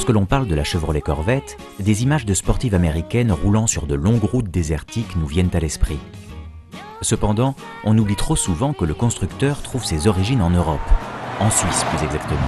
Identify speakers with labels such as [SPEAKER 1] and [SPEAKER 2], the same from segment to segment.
[SPEAKER 1] Lorsque l'on parle de la Chevrolet Corvette, des images de sportives américaines roulant sur de longues routes désertiques nous viennent à l'esprit. Cependant, on oublie trop souvent que le constructeur trouve ses origines en Europe, en Suisse plus exactement.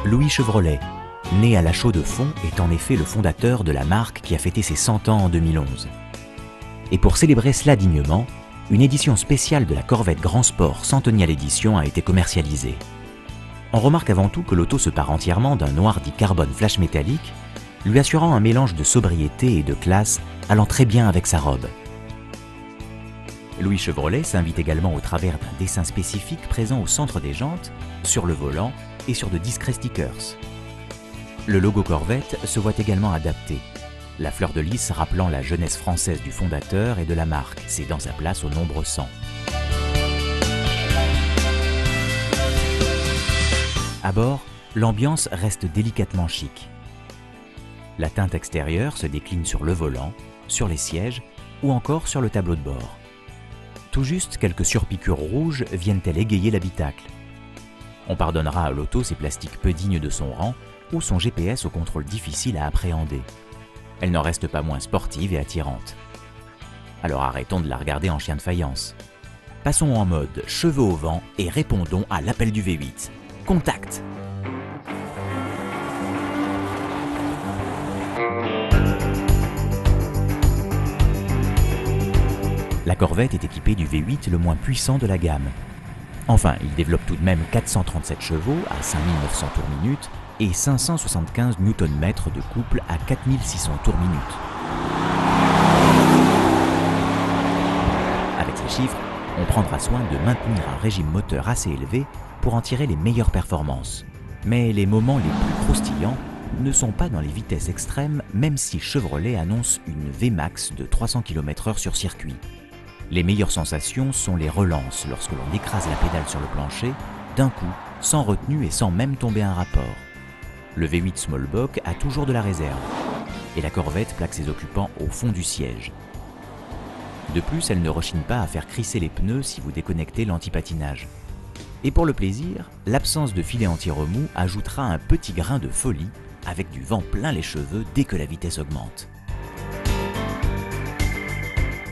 [SPEAKER 1] Louis Chevrolet, né à La Chaux-de-Fonds, est en effet le fondateur de la marque qui a fêté ses 100 ans en 2011. Et pour célébrer cela dignement, une édition spéciale de la Corvette Grand Sport Centennial Edition a été commercialisée. On remarque avant tout que l'auto se pare entièrement d'un noir dit carbone flash métallique, lui assurant un mélange de sobriété et de classe allant très bien avec sa robe. Louis Chevrolet s'invite également au travers d'un dessin spécifique présent au centre des jantes, sur le volant et sur de discrets stickers. Le logo Corvette se voit également adapté, la fleur de lys rappelant la jeunesse française du fondateur et de la marque, cédant sa place au nombre 100. À bord, l'ambiance reste délicatement chic. La teinte extérieure se décline sur le volant, sur les sièges ou encore sur le tableau de bord. Tout juste quelques surpiqûres rouges viennent-elles égayer l'habitacle. On pardonnera à l'auto ses plastiques peu dignes de son rang ou son GPS au contrôle difficile à appréhender. Elle n'en reste pas moins sportive et attirante. Alors arrêtons de la regarder en chien de faïence. Passons en mode cheveux au vent et répondons à l'appel du V8. Contact! La Corvette est équipée du V8 le moins puissant de la gamme. Enfin, il développe tout de même 437 chevaux à 5900 tours minute et 575 Nm de couple à 4600 tours minute. Avec ces chiffres, on prendra soin de maintenir un régime moteur assez élevé pour en tirer les meilleures performances. Mais les moments les plus croustillants ne sont pas dans les vitesses extrêmes, même si Chevrolet annonce une VMAX de 300 km/h sur circuit. Les meilleures sensations sont les relances lorsque l'on écrase la pédale sur le plancher, d'un coup, sans retenue et sans même tomber un rapport. Le V8 Smallbox a toujours de la réserve, et la Corvette plaque ses occupants au fond du siège. De plus, elle ne rechigne pas à faire crisser les pneus si vous déconnectez l'antipatinage. Et pour le plaisir, l'absence de filet anti-remous ajoutera un petit grain de folie avec du vent plein les cheveux dès que la vitesse augmente.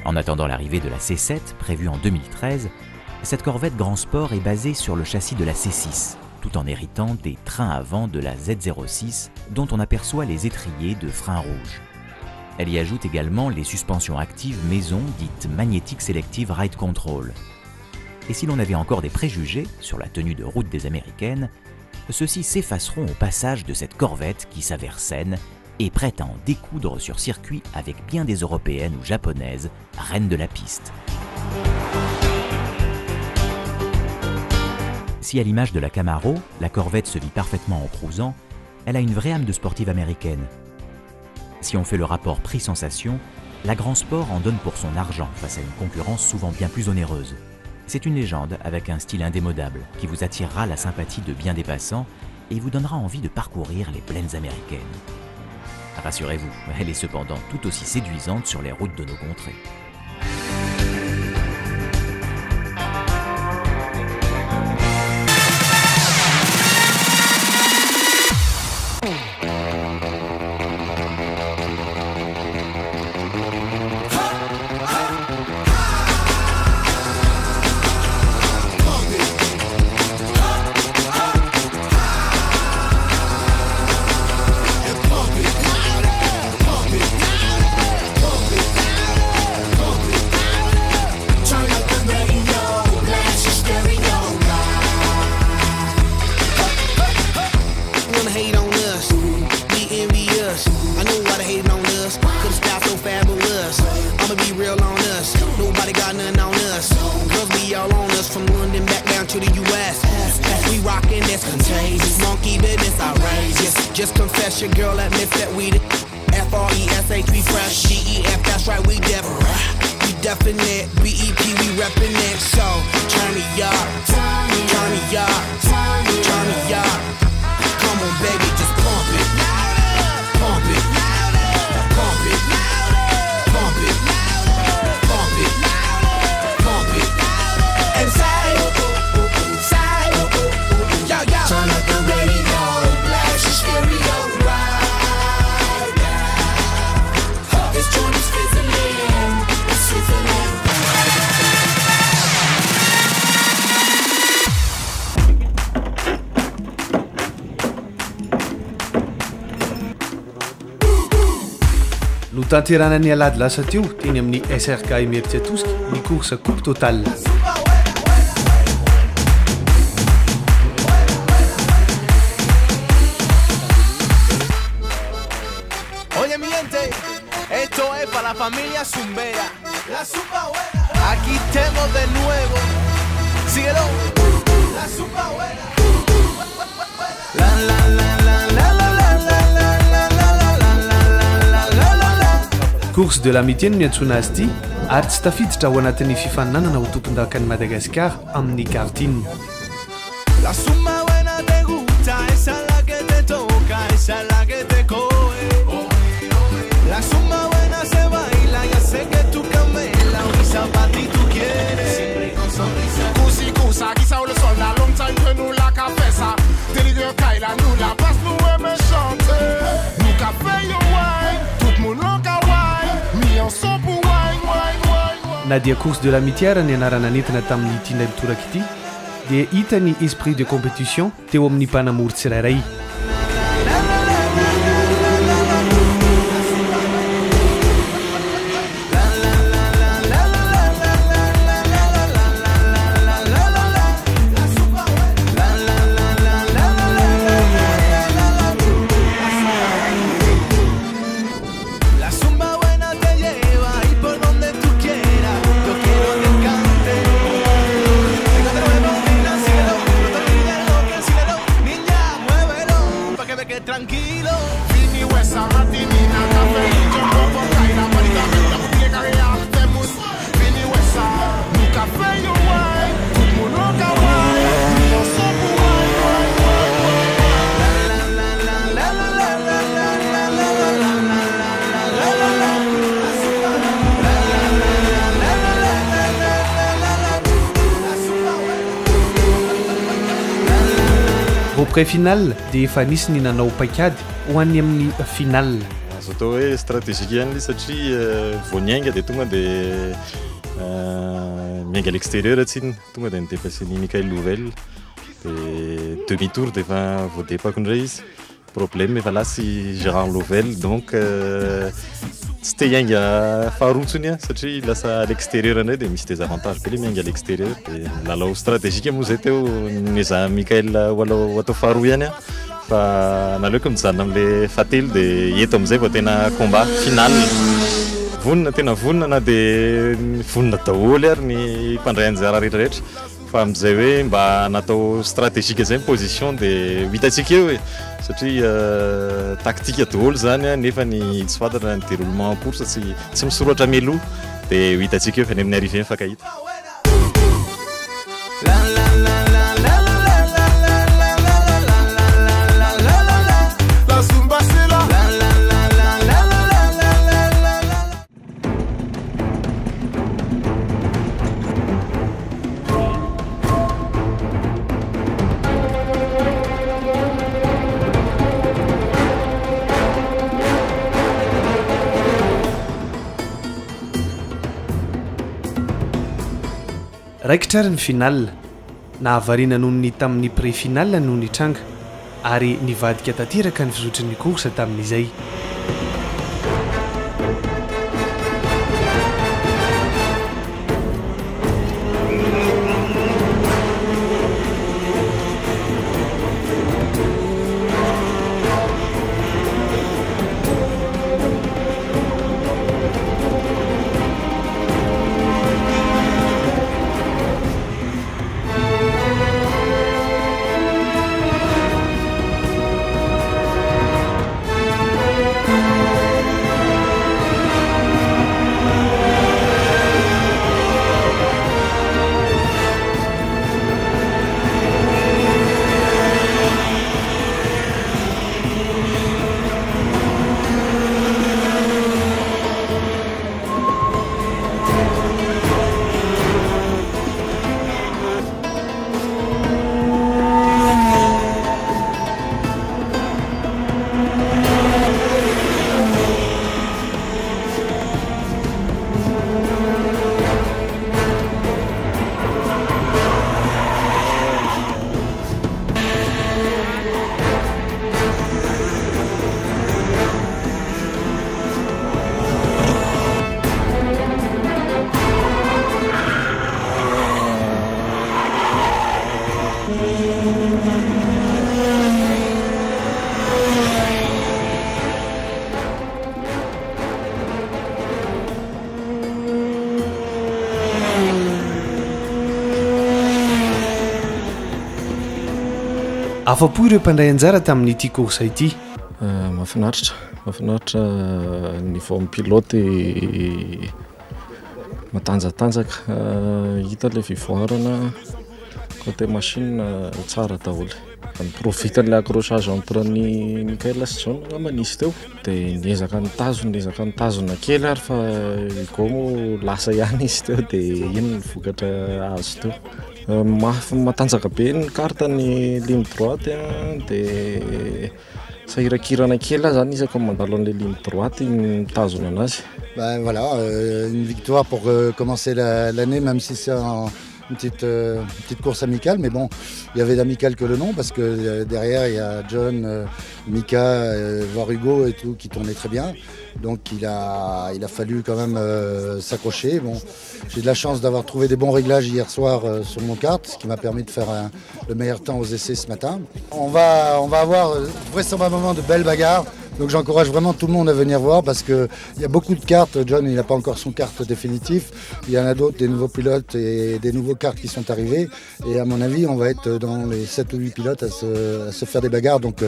[SPEAKER 1] En attendant l'arrivée de la C7, prévue en 2013, cette Corvette Grand Sport est basée sur le châssis de la C6, tout en héritant des trains avant de la Z06 dont on aperçoit les étriers de frein rouge. Elle y ajoute également les suspensions actives maison dites Magnetic Selective Ride Control. Et si l'on avait encore des préjugés sur la tenue de route des Américaines, ceux-ci s'effaceront au passage de cette Corvette qui s'avère saine et prête à en découdre sur circuit avec bien des européennes ou japonaises, reines de la piste. Si à l'image de la Camaro, la Corvette se vit parfaitement en cruisant, elle a une vraie âme de sportive américaine. Si on fait le rapport prix-sensation, la Grand Sport en donne pour son argent face à une concurrence souvent bien plus onéreuse. C'est une légende avec un style indémodable qui vous attirera la sympathie de bien des passants et vous donnera envie de parcourir les plaines américaines. Rassurez-vous, elle est cependant tout aussi séduisante sur les routes de nos contrées.
[SPEAKER 2] Just confess your girl admits that we the F-R-E-S-H, we fresh, G-E-F, that's right, we def. We definite, B-E-P, we reppin' it. So, turn me up, turn me up, turn me up. Come on, baby, just pump it, pump it, pump it, pump it, pump it, pump it. And side, side,
[SPEAKER 3] No tanteranany alady lasa teo teny amin'ny SRK Emery Atoska ny course coupe totale.
[SPEAKER 2] Oye mi gente, esto es para la familia Zumbera. La zumba buena. Aquí estamos de nuevo. Síguelo. La zumba buena. La la la la la la la la la la la la la.
[SPEAKER 3] Course de l'amitié no niantsona azy ity ary tsy tafiditra ao anatin'ny fifaninanana ho tompon-dakan'i Madagasikara amin'ny kartine.
[SPEAKER 2] La zumba buena te gusta, esa es la que te toca, esa es la que te coge. La zumba buena se baila, ya sé que tú camela, Urisa pa' ti tú quieres, siempre con sonrisa.
[SPEAKER 4] Cusi cusa, quizá le sol, la long time que nous la cabeza. Te digo Kaila, nous la passe, nous aime chanter. Nous café yo wine, tout moun loka wine, mi en son pour wine, wine, wine, wine.
[SPEAKER 3] Na dia course de l'amitié ary ny anarana nentina tamin'ny tindray mitoraka ity dia hita ny esprit de compétition teo amin'ny mpanamory tsirairay.
[SPEAKER 2] Tranquilo.
[SPEAKER 4] Vini Wesa, Martinina, café y jumbo por Kaila, marita bella, boutique carrière, temus. Vini Wesa, nous café yo wine, tout moun loka wine, mi en son pour wine, wine, wine, wine.
[SPEAKER 3] Au pré-final dia efa nisy ny nanao paikady ho an'ny amin'ny finale.
[SPEAKER 5] Azo atao hoe stratégique ihany ilay satria vao niainga dia tonga dia miainga à l'extérieur atsiny tonga dia nidépassé ny Mikael Louvel dia demi-tour dia efa voadepako indray izy. Problème efa lasy Gérard Louvel donc tsy te hiainga faharotsony satria lasa à l'extérieur indray dia misy désavantage be ilay miainga à l'extérieur dia lalao stratégique moa zay teo nizaha Mikael ho atao faharoa ihany fa naleoko mijanona amin'ilay fahatelo dia eto amin'izay vao tena combat final. Vonona tena vonona na dia vonona daholo ary ny mpandray anjara rehetrarehetra fa amin'izay hoe mba natao stratégique zay position dia hitantsika eo hoe satria tactique daholo zany nefa ny tsy fantatra ny déroulement en course tsy misoratra mialoha dia hitantsika eo fa ny amin'ny arrivé mifankahita.
[SPEAKER 4] La zumba c'est là.
[SPEAKER 3] Raikitra ary ny finale nahavarina noho ny tamin'ny pré-finale noho ny tranga ary nivadika tanteraka ny fizotrin'ny course tamin'izay. afa-po ireo mpandray anjara tamin'ity course ity.
[SPEAKER 6] Mahafinaritra ny vao mipiloty matanjatanjaka, hita ilay fivoarana côté machine tsara daholo. Niprofitan'ilay accrochage entre ny Michael sy John manisy teo dia niezaka nitazona kely ary fa go moa lasa ihany izy teo dia iny ny vokatra azo teo. Matanjaka be ny carte ny ligne droite dia sahirakirana kely zany izy comme mandalo an'ilay ligne droite mitazona anazy.
[SPEAKER 7] Voilà, une victoire pour commencer l'année, même si c'est une petite course amicale, mais bon, il y avait d'amical que le nom, parce que derrière il y a John, Mika, voire Hugo et tout qui tournaient très bien. Donc il a fallu quand même s'accrocher. Bon, j'ai de la chance d'avoir trouvé des bons réglages hier soir sur mon kart, ce qui m'a permis de faire le meilleur temps aux essais ce matin. On va avoir vraisemblablement de belles bagarres. Donc j'encourage vraiment tout le monde à venir voir parce qu'il y a beaucoup de cartes. John il n'a pas encore son kart définitif. Il y en a d'autres, des nouveaux pilotes et des nouveaux karts qui sont arrivés. Et à mon avis, on va être dans les 7 ou 8 pilotes à se faire des bagarres. Donc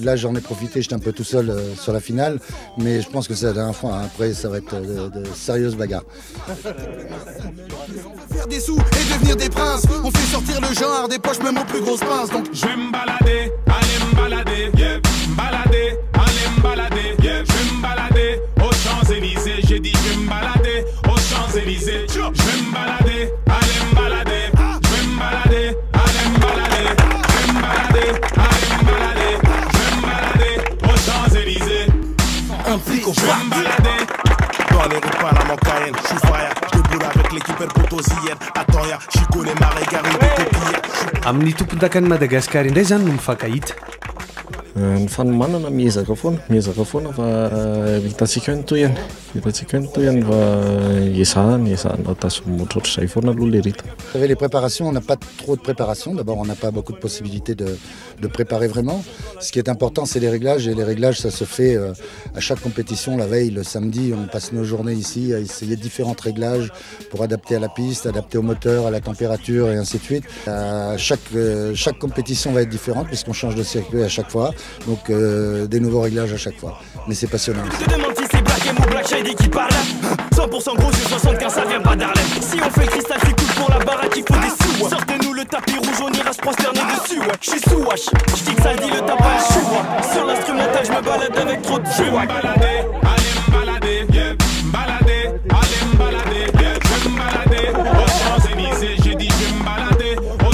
[SPEAKER 7] là j'en ai profité, j'étais un peu tout seul sur la finale. Mais je pense que c'est la dernière fois. Après ça va être de sérieuses bagarres.
[SPEAKER 2] Faire des sous et devenir des princes. On fait sortir le genre des poches même aux plus grosses pinces. Donc
[SPEAKER 4] Je vais me balader, aller me balader, yeah. Me balader, aller me balader, yeah. Je vais me balader aux Champs-Élysées. J'ai dit je vais me balader aux Champs-Élysées. Je vais me balader, aller me balader. Je vais me balader, aller me balader. Je vais me balader, aller me balader. Je vais me balader aux Champs-Élysées.
[SPEAKER 2] un flic au
[SPEAKER 4] Je vais me balader.
[SPEAKER 2] Dans les rues Panama-Cayenne, je suis fire. Je déboule avec l'équipe El Potosien. Attends, ya, je connais ma régare, des copies.
[SPEAKER 3] Amin'ny tompontakan'i Madagasikara indray zany no mifankahita.
[SPEAKER 6] Ny fanomanana miezaka foana fa hitantsika ny toyany fa iesahana tasommotra ohatr'izay foana aloha le rita.
[SPEAKER 7] Vous savez, les préparations, on n'a pas trop de préparation. D'abord, on n'a pas beaucoup de possibilités de préparer vraiment. Ce qui est important, c'est les réglages. Et les réglages, ça se fait à chaque compétition. La veille, le samedi, on passe nos journées ici à essayer différents réglages pour adapter à la piste, adapter au moteur, à la température et ainsi de suite. Chaque compétition va être différente puisqu'on change de circuit à chaque fois. Donc des nouveaux réglages à chaque fois. Mais c'est passionnant.
[SPEAKER 8] Je te demande si c'est Black M ou Black Shady qui parle. 100% gros yeux, 75 ça vient pas d'Arlem. Si on fait le cristal qui coule pour la baraque, il faut des sous. Sortez-nous le tapis rouge, on ira se prosterner dessus. Ouais. Je suis sous wash, je dis que ça dit le tabac à chou. Sur l'instrumental, je me balade avec trop de
[SPEAKER 4] Je vais me balader, aller me balader, yeah. Me balader, aller me balader, yeah. Je vais me balader aux Champs-Élysées. J'ai dit je vais me balader aux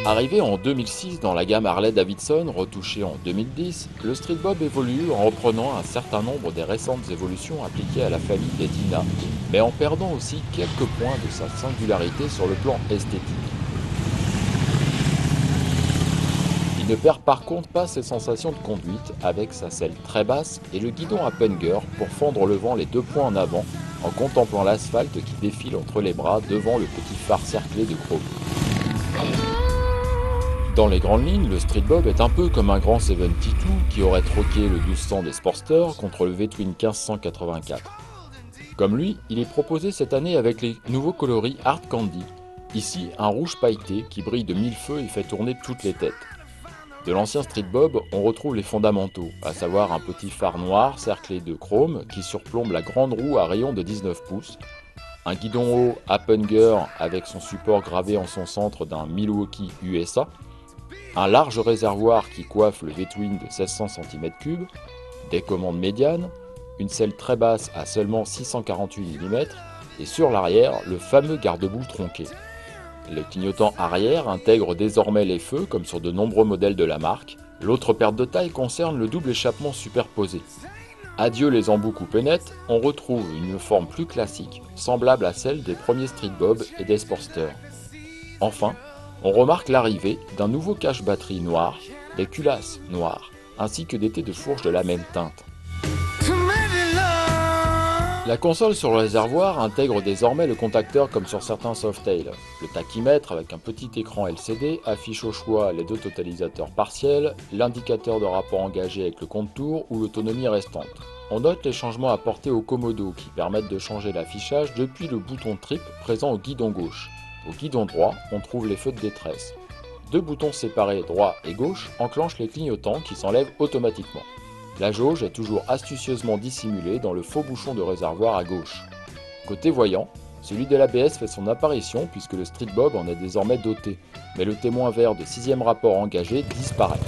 [SPEAKER 9] Arrivé en 2006 dans la gamme Harley-Davidson, retouché en 2010, le Street Bob évolue en reprenant un certain nombre des récentes évolutions appliquées à la famille des Dyna, mais en perdant aussi quelques points de sa singularité sur le plan esthétique. Il ne perd par contre pas ses sensations de conduite avec sa selle très basse et le guidon à Punger pour fendre le vent les 2 points en avant en contemplant l'asphalte qui défile entre les bras devant le petit phare cerclé de chrome. Dans les grandes lignes, le Street Bob est un peu comme un grand 72 qui aurait troqué le 1200 des Sportsters contre le V-Twin 1584. Comme lui, il est proposé cette année avec les nouveaux coloris Hard Candy, ici un rouge pailleté qui brille de 1000 feux et fait tourner toutes les têtes. De l'ancien Street Bob, on retrouve les fondamentaux, à savoir un petit phare noir cerclé de chrome qui surplombe la grande roue à rayon de 19 pouces, un guidon haut à Punger avec son support gravé en son centre d'un Milwaukee USA, un large réservoir qui coiffe le V-Twin de 1600 cm3, des commandes médianes, une selle très basse à seulement 648 mm et sur l'arrière, le fameux garde-boue tronqué. Le clignotant arrière intègre désormais les feux comme sur de nombreux modèles de la marque. L'autre perte de taille concerne le double échappement superposé. Adieu les embouts coupés nets, on retrouve une forme plus classique, semblable à celle des premiers Street Bob et des Sportsters. Enfin, on remarque l'arrivée d'un nouveau cache-batterie noir, des culasses noires, ainsi que des têtes de fourche de la même teinte. La console sur le réservoir intègre désormais le contacteur comme sur certains Softail. Le tachymètre avec un petit écran LCD affiche au choix les deux totalisateurs partiels, l'indicateur de rapport engagé avec le compte-tours ou l'autonomie restante. On note les changements apportés au Komodo qui permettent de changer l'affichage depuis le bouton trip présent au guidon gauche. Au guidon droit, on trouve les feux de détresse. Deux boutons séparés droit et gauche enclenchent les clignotants qui s'enlèvent automatiquement. La jauge est toujours astucieusement dissimulée dans le faux bouchon de réservoir à gauche. Côté voyant, celui de l'ABS fait son apparition puisque le Street Bob en est désormais doté, mais le témoin vert de 6e rapport engagé disparaît.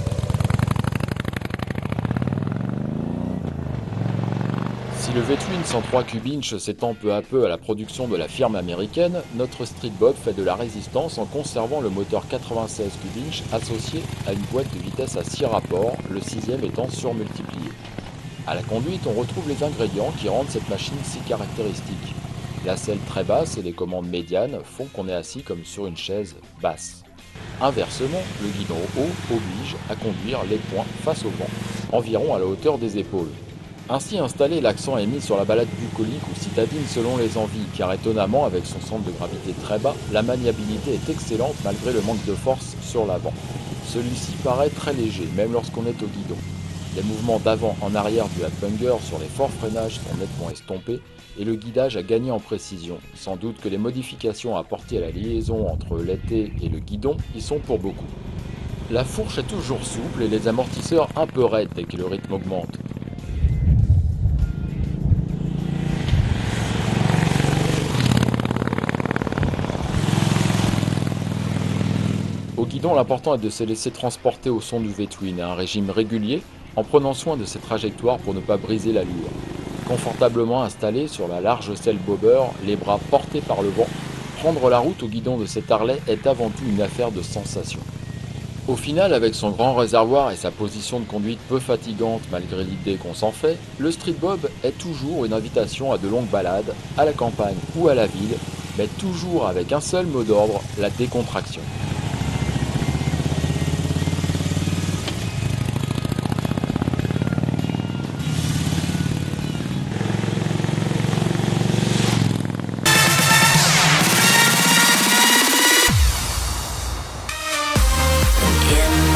[SPEAKER 9] Si le V-Twin 103 cube-inch s'étend peu à peu à la production de la firme américaine, notre Street Bob fait de la résistance en conservant le moteur 96 cube-inch associé à une boîte de vitesse à 6 rapports, le 6e étant surmultiplié. À la conduite, on retrouve les ingrédients qui rendent cette machine si caractéristique. La selle très basse et les commandes médianes font qu'on est assis comme sur une chaise basse. Inversement, le guidon haut oblige à conduire les poings face au vent, environ à la hauteur des épaules. Ainsi installé, l'accent est mis sur la balade bucolique ou citadine selon les envies, car étonnamment, avec son centre de gravité très bas, la maniabilité est excellente malgré le manque de force sur l'avant. Celui-ci paraît très léger, même lorsqu'on est au guidon. Les mouvements d'avant en arrière du Hatbunger sur les forts freinages sont nettement estompés, et le guidage a gagné en précision. Sans doute que les modifications apportées à la liaison entre l'été et le guidon y sont pour beaucoup. La fourche est toujours souple et les amortisseurs un peu raides dès que le rythme augmente. Au guidon, l'important est de se laisser transporter au son du V-Twin à un régime régulier, en prenant soin de ses trajectoires pour ne pas briser l'allure. Confortablement installé sur la large selle bobber, les bras portés par le vent, prendre la route au guidon de cet Harley est avant tout une affaire de sensation. Au final, avec son grand réservoir et sa position de conduite peu fatigante malgré l'idée qu'on s'en fait, le Street Bob est toujours une invitation à de longues balades, à la campagne ou à la ville, mais toujours avec un seul mot d'ordre, la décontraction.
[SPEAKER 2] In